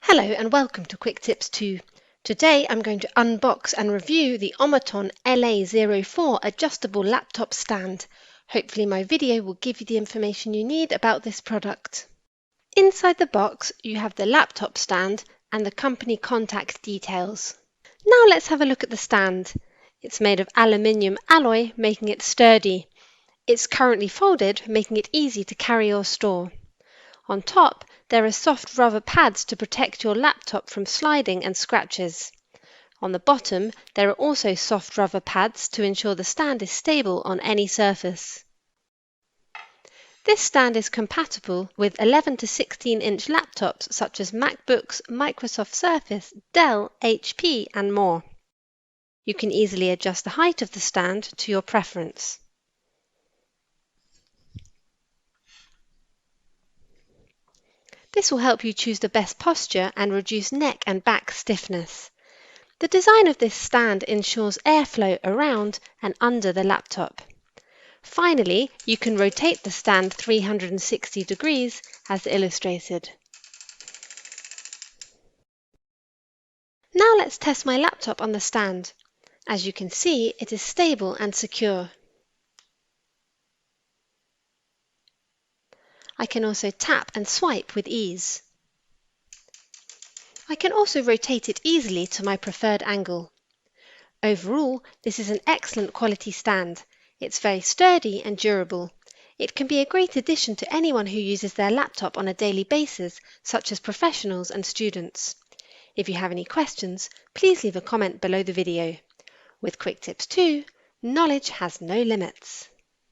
Hello and welcome to QuickTipsTo. Today I'm going to unbox and review the Omoton LA04 adjustable laptop stand. Hopefully my video will give you the information you need about this product. Inside the box you have the laptop stand and the company contact details. Now let's have a look at the stand. It's made of aluminium alloy, making it sturdy. It's currently folded, making it easy to carry or store. On top, there are soft rubber pads to protect your laptop from sliding and scratches. On the bottom, there are also soft rubber pads to ensure the stand is stable on any surface. This stand is compatible with 11 to 16-inch laptops such as MacBooks, Microsoft Surface, Dell, HP, and more. You can easily adjust the height of the stand to your preference. This will help you choose the best posture and reduce neck and back stiffness. The design of this stand ensures airflow around and under the laptop. Finally, you can rotate the stand 360 degrees as illustrated. Now let's test my laptop on the stand. As you can see, it is stable and secure. I can also tap and swipe with ease. I can also rotate it easily to my preferred angle. Overall, this is an excellent quality stand. It's very sturdy and durable. It can be a great addition to anyone who uses their laptop on a daily basis, such as professionals and students. If you have any questions, please leave a comment below the video. With QuickTipsTo, knowledge has no limits.